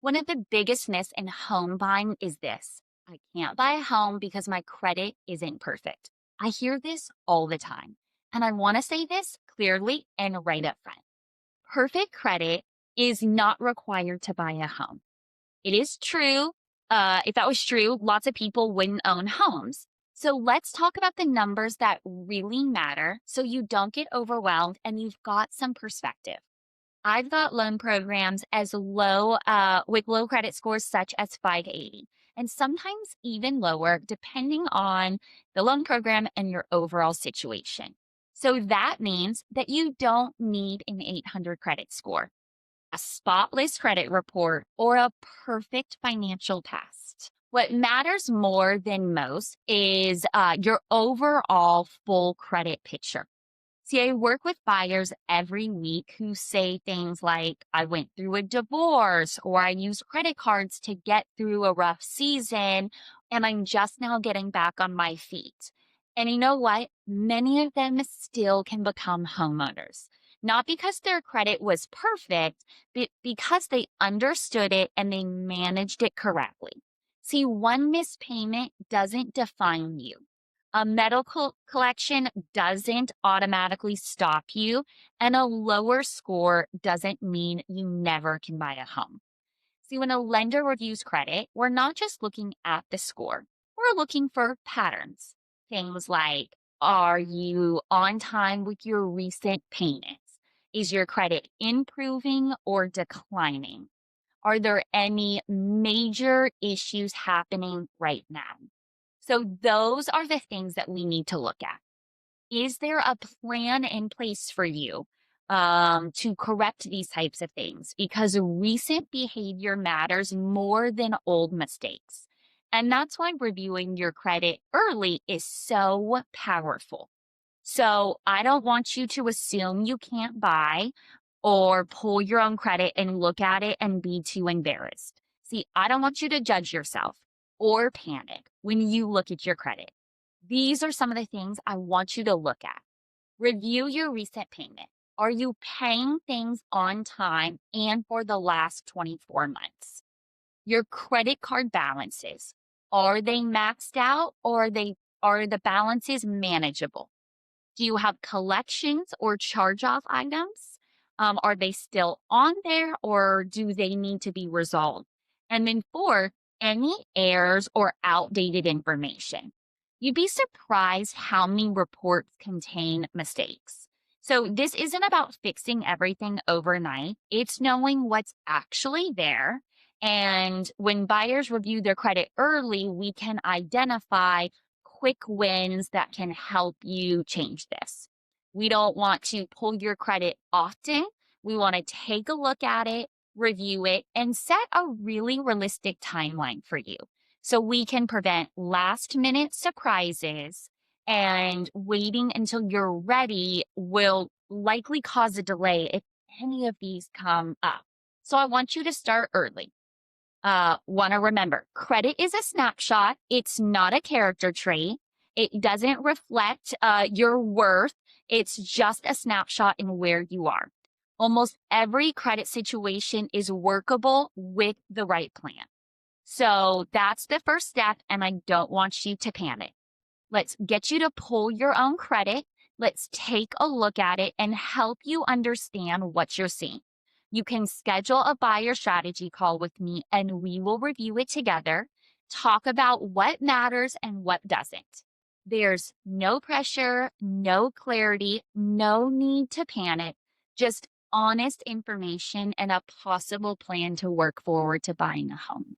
One of the biggest myths in home buying is this: I can't buy a home because my credit isn't perfect. I hear this all the time. And I want to say this clearly and right up front. Perfect credit is not required to buy a home. It is true. If that was true, lots of people wouldn't own homes. So let's talk about the numbers that really matter so you don't get overwhelmed and you've got some perspective. I've got loan programs as low with low credit scores such as 580 and sometimes even lower depending on the loan program and your overall situation. So that means that you don't need an 800 credit score, a spotless credit report, or a perfect financial past. What matters more than most is your overall full credit picture. See, I work with buyers every week who say things like, I went through a divorce, or I used credit cards to get through a rough season, and I'm just now getting back on my feet. And you know what? Many of them still can become homeowners, not because their credit was perfect, but because they understood it and they managed it correctly. See, one missed payment doesn't define you. A medical collection doesn't automatically stop you, and a lower score doesn't mean you never can buy a home. See, when a lender reviews credit, we're not just looking at the score, we're looking for patterns. Things like, are you on time with your recent payments? Is your credit improving or declining? Are there any major issues happening right now? So those are the things that we need to look at. Is there a plan in place for you to correct these types of things? Because recent behavior matters more than old mistakes. And that's why reviewing your credit early is so powerful. So I don't want you to assume you can't buy or pull your own credit and look at it and be too embarrassed. See, I don't want you to judge yourself or panic when you look at your credit. These are some of the things I want you to look at. Review your recent payment. Are you paying things on time and for the last 24 months? Your credit card balances. Are they maxed out or are the balances manageable? Do you have collections or charge off items? Are they still on there or do they need to be resolved? And then, four, any errors or outdated information. You'd be surprised how many reports contain mistakes. So, this isn't about fixing everything overnight, it's knowing what's actually there. And when buyers review their credit early, we can identify quick wins that can help you change this. We don't want to pull your credit often. We want to take a look at it, review it, and set a really realistic timeline for you so we can prevent last minute surprises. And waiting until you're ready will likely cause a delay if any of these come up. So I want you to start early. Want to remember, credit is a snapshot. It's not a character trait. It doesn't reflect your worth. It's just a snapshot in where you are. Almost every credit situation is workable with the right plan. So that's the first step, and I don't want you to panic. Let's get you to pull your own credit. Let's take a look at it and help you understand what you're seeing. You can schedule a buyer strategy call with me and we will review it together, talk about what matters and what doesn't. There's no pressure, no clarity, no need to panic, just honest information and a possible plan to work forward to buying a home.